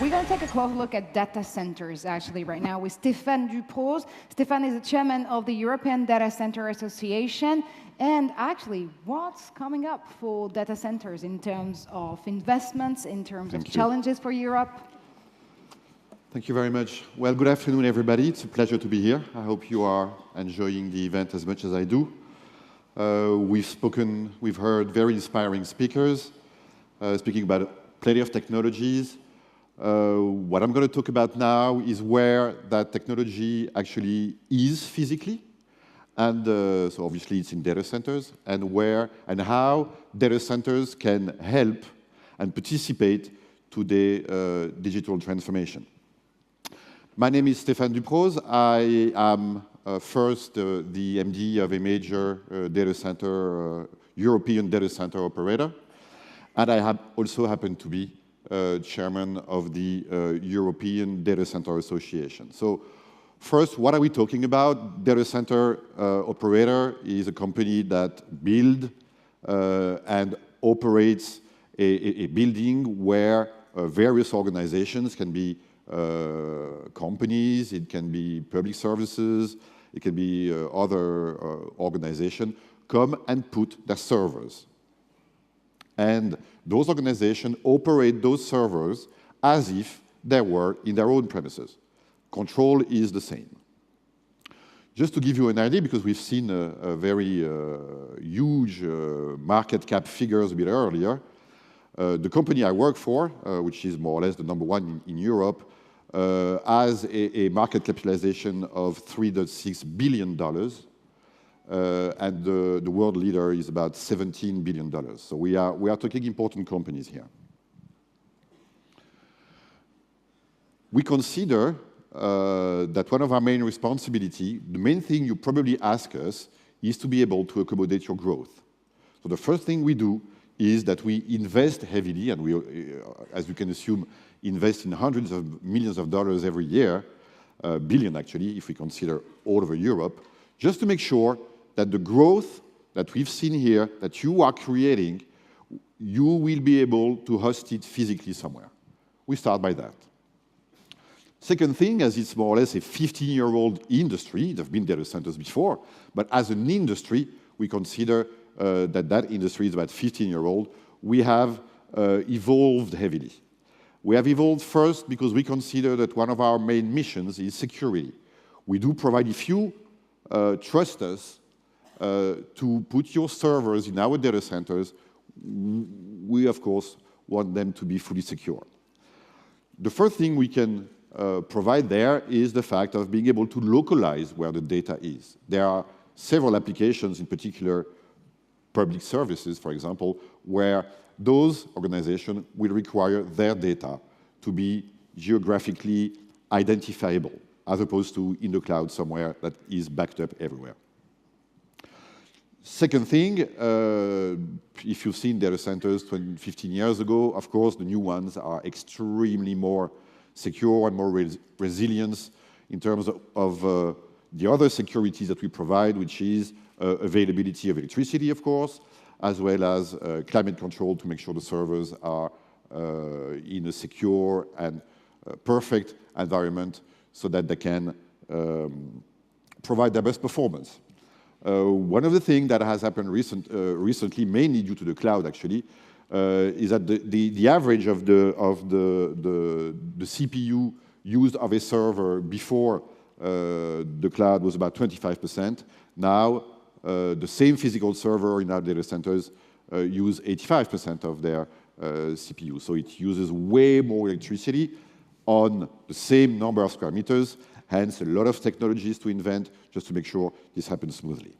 We're going to take a close look at data centers, actually, right now with Stéphane DUPROZ. Stéphane is the chairman of the European Data Center Association. And actually, what's coming up for data centers in terms of investments, in terms of challenges for Europe? Thank you very much. Well, good afternoon, everybody. It's a pleasure to be here. I hope you are enjoying the event as much as I do. We've heard very inspiring speakers speaking about plenty of technologies. What I'm going to talk about now is where that technology actually is physically, and so obviously it's in data centers, and where and how data centers can help and participate to the digital transformation. My name is Stéphane DUPROZ. I am first the MD of a major data center, European data center operator, and I also happen to be chairman of the European Data Center Association. So first, what are we talking about? Data center operator is a company that builds and operates a building where various organizations can be companies, it can be public services, it can be other organizations, come and put their servers. And those organizations operate those servers as if they were in their own premises. Control is the same. Just to give you an idea, because we've seen a very huge market cap figures a bit earlier, the company I work for, which is more or less the #1 in Europe, has a market capitalization of $3.6 billion. And the world leader is about $17 billion. So we are talking important companies here. We consider that one of our main responsibilities, the main thing you probably ask us, is to be able to accommodate your growth. So the first thing we do is that we invest heavily, and we, as you can assume, invest in hundreds of millions of dollars every year, billion actually, if we consider all over Europe, just to make sure that the growth that we've seen here, that you are creating, you will be able to host it physically somewhere. We start by that. Second thing, as it's more or less a 15-year-old industry, there have been data centers before, but as an industry, we consider that industry is about 15-year-old. We have evolved heavily. We have evolved first because we consider that one of our main missions is security. We do provide, if you trust us, to put your servers in our data centers, we, of course, want them to be fully secure. The first thing we can provide there is the fact of being able to localize where the data is. There are several applications, in particular public services, for example, where those organizations will require their data to be geographically identifiable, as opposed to in the cloud somewhere that is backed up everywhere. Second thing, if you've seen data centers 15 years ago, of course, the new ones are extremely more secure and more resilient in terms of the other securities that we provide, which is availability of electricity, of course, as well as climate control to make sure the servers are in a secure and perfect environment so that they can provide their best performance. One of the things that has happened recently, mainly due to the cloud actually, is that the average of the CPU used of a server before the cloud was about 25%. Now, the same physical server in our data centers use 85% of their CPU. So it uses way more electricity on the same number of square meters, hence a lot of technologies to invent just to make sure this happens smoothly.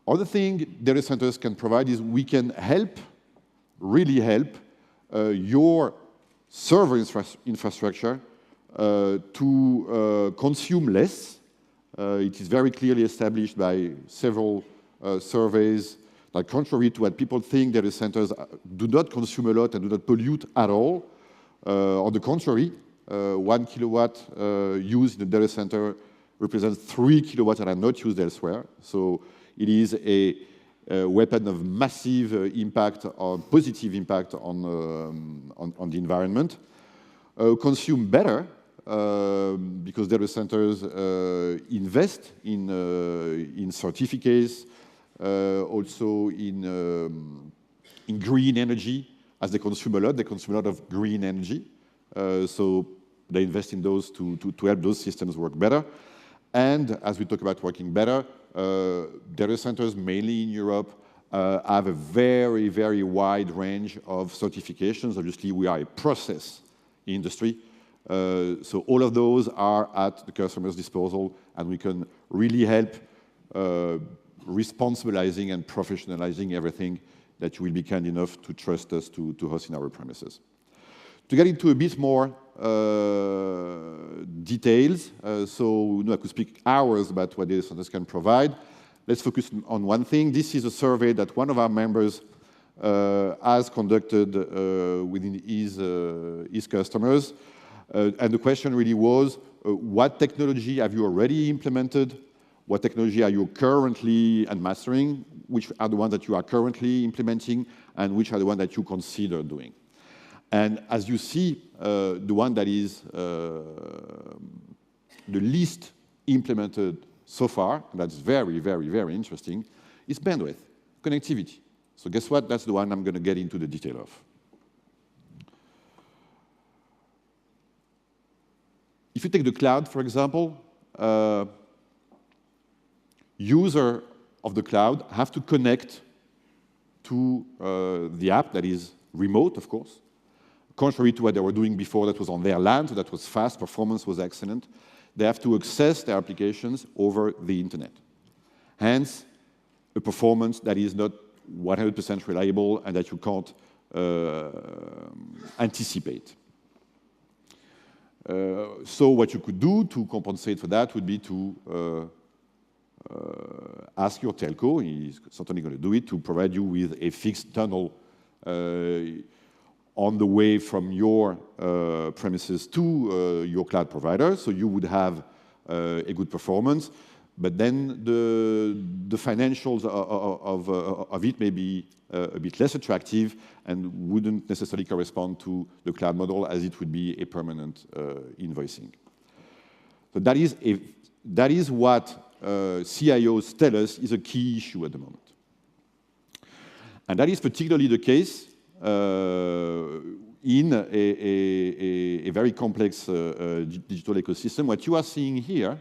Other thing data centers can provide is we can help, really help, your server infrastructure to consume less. It is very clearly established by several surveys that contrary to what people think, data centers do not consume a lot and do not pollute at all. On the contrary, 1 kilowatt used in a data center represents 3 kilowatts that are not used elsewhere. So it is weapon of massive impact or positive impact on the environment. Consume better because data centers invest in certificates, also in green energy. As they consume a lot of green energy. So they invest in those to help those systems work better. And as we talk about working better, data centers, mainly in Europe, have a very, very wide range of certifications. Obviously, we are a process industry. So all of those are at the customer's disposal, and we can really help responsibilizing and professionalizing everything that you will be kind enough to trust us to host in our premises. To get into a bit more details, so I could speak hours about what data centers can provide. Let's focus on one thing. This is a survey that one of our members has conducted within his customers. And the question really was, what technology have you already implemented? What technology are you currently mastering? Which are the ones that you are currently implementing? And which are the ones that you consider doing? And as you see, the one that is the least implemented so far, and that's very, very, very interesting, is bandwidth, connectivity. So guess what? That's the one I'm going to get into the detail of. If you take the cloud, for example, user of the cloud have to connect to the app that is remote, of course, contrary to what they were doing before that was on their land, so that was fast, performance was excellent. They have to access their applications over the internet. Hence, a performance that is not 100% reliable and that you can't anticipate. So what you could do to compensate for that would be to ask your telco, he's certainly going to do it, to provide you with a fixed tunnel on the way from your premises to your cloud provider, so you would have a good performance. But then the financials of it may be a bit less attractive and wouldn't necessarily correspond to the cloud model, as it would be a permanent invoicing. So that is what CIOs tell us is a key issue at the moment. And that is particularly the case in a very complex digital ecosystem. What you are seeing here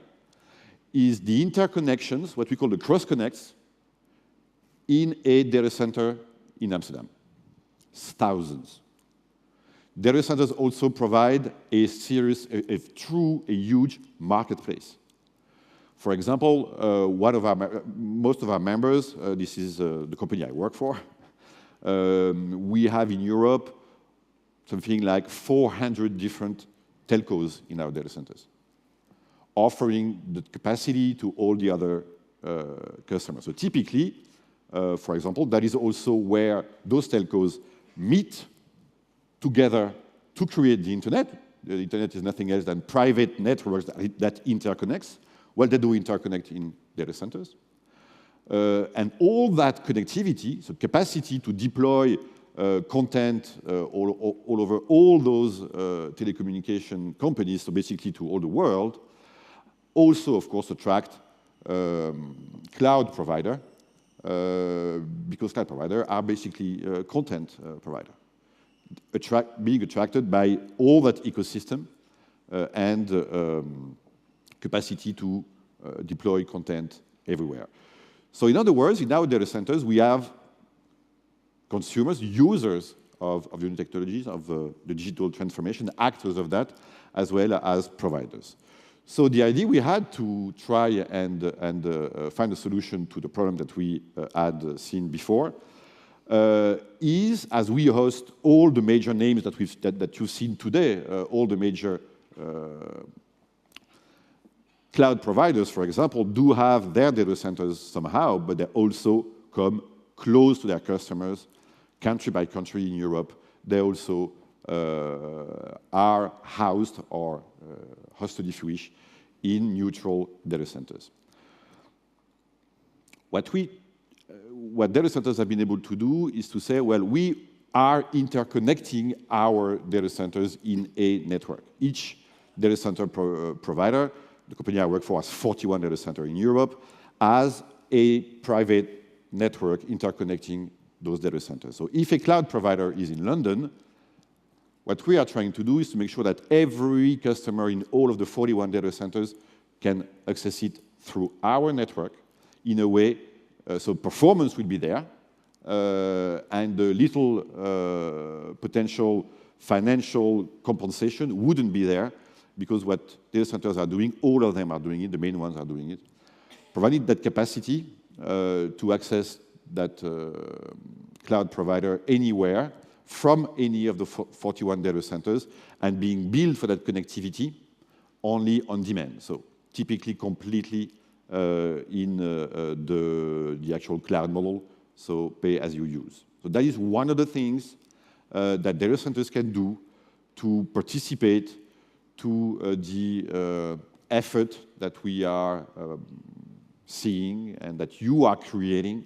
is the interconnections, what we call the cross-connects, in a data center in Amsterdam. Thousands. Data centers also provide a huge marketplace. For example, most of our members, this is the company I work for, we have in Europe something like 400 different telcos in our data centers, offering the capacity to all the other customers. So typically, for example, that is also where those telcos meet together to create the internet. The internet is nothing else than private networks that interconnects. Well, they do interconnect in data centers. And all that connectivity, so capacity to deploy content all over all those telecommunication companies, so basically to all the world, also, of course, attract cloud provider, because cloud provider are basically content provider, being attracted by all that ecosystem and capacity to deploy content everywhere. So in other words, in our data centers, we have consumers, users of the new technologies, of the digital transformation, actors of that, as well as providers. So the idea we had to try and find a solution to the problem that we had seen before is, as we host all the major names that you've seen today, all the major cloud providers, for example, do have their data centers somehow, but they also come close to their customers, country by country in Europe. They also are housed or hosted, if you wish, in neutral data centers. What we what data centers have been able to do is to say, well, we are interconnecting our data centers in a network. Each data center provider, the company I work for has 41 data centers in Europe, has a private network interconnecting those data centers. So if a cloud provider is in London, what we are trying to do is to make sure that every customer in all of the 41 data centers can access it through our network in a way, so performance will be there, and the little potential financial compensation wouldn't be there, because what data centers are doing, all of them are doing it, the main ones are doing it. Providing that capacity to access that cloud provider anywhere from any of the 41 data centers and being billed for that connectivity only on demand. So typically completely in the actual cloud model, so pay as you use. So that is one of the things that data centers can do to participate to the effort that we are seeing and that you are creating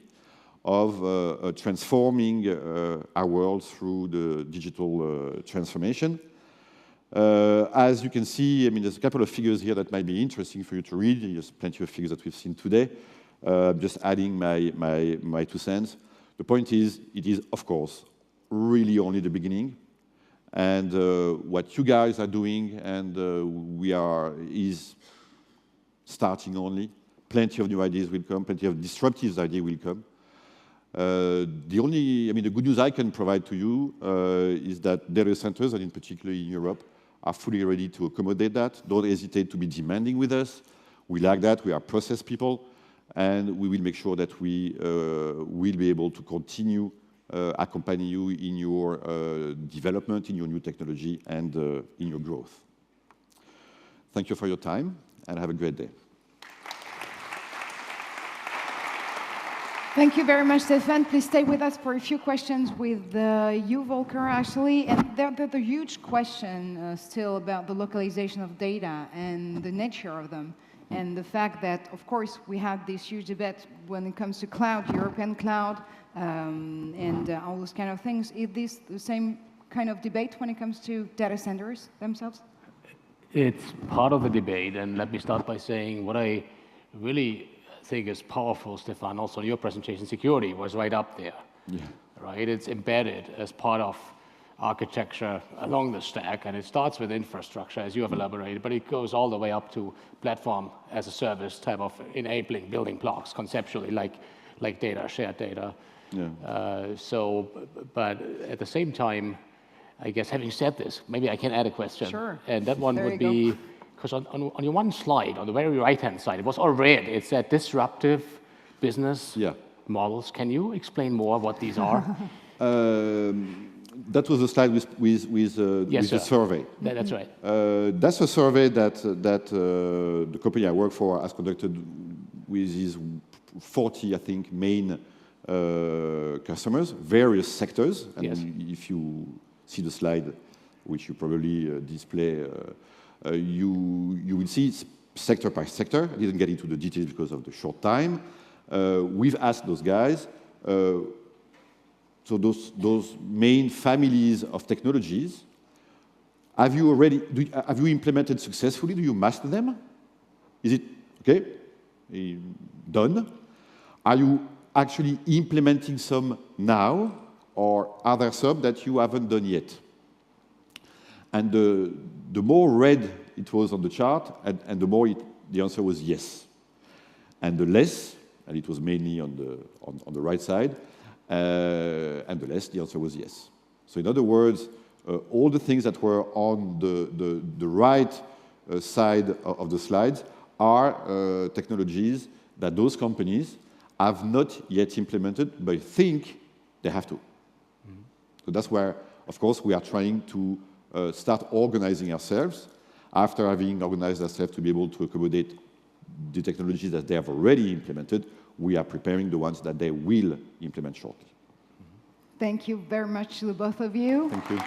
of transforming our world through the digital transformation. As you can see, I mean, there's a couple of figures here that might be interesting for you to read. There's plenty of figures that we've seen today. Just adding my 2 cents. The point is, it is, of course, really only the beginning. And what you guys are doing, and is starting only. Plenty of new ideas will come, plenty of disruptive ideas will come. The good news I can provide to you is that data centers, and in particular in Europe, are fully ready to accommodate that. Don't hesitate to be demanding with us. We like that. We are process people, and we will make sure that we will be able to continue accompany you in your development, in your new technology, and in your growth. Thank you for your time, and have a great day. Thank you very much, Stéphane. Please stay with us for a few questions with you, Volker, actually. And there's a huge question still about the localization of data and the nature of them. And the fact that, of course, we have this huge debate when it comes to cloud, European cloud, and all those kind of things. Is this the same kind of debate when it comes to data centers themselves? It's part of the debate. And let me start by saying what I really think is powerful, Stéphane, also in your presentation, security was right up there. Yeah. Right? It's embedded as part of architecture along the stack, and it starts with infrastructure, as you have elaborated, but it goes all the way up to platform as a service type of enabling building blocks conceptually, like data, shared data. Yeah. But at the same time, I guess having said this, maybe I can add a question. Sure. And that one would be, because on your one slide, on the very right-hand side, it was all red. It said disruptive business models. Can you explain more what these are? That was a slide with the survey. That's right. That's a survey that the company I work for has conducted with his 40, I think, main customers, various sectors. And if you see the slide, which you probably display, you will see it's sector by sector. I didn't get into the details because of the short time. We've asked those guys, so those main families of technologies, have you implemented successfully? Do you master them? Is it okay? Done? Are you actually implementing some now, or are there some that you haven't done yet? And the more red it was on the chart, and the more the answer was yes. And the less, and it was mainly on the right side, and the less, the answer was yes. So in other words, all the things that were on the right side of the slides are technologies that those companies have not yet implemented, but think they have to. Mm-hmm. So that's where, of course, we are trying to start organizing ourselves after having organized ourselves to be able to accommodate the technologies that they have already implemented. We are preparing the ones that they will implement shortly. Thank you very much to the both of you. Thank you.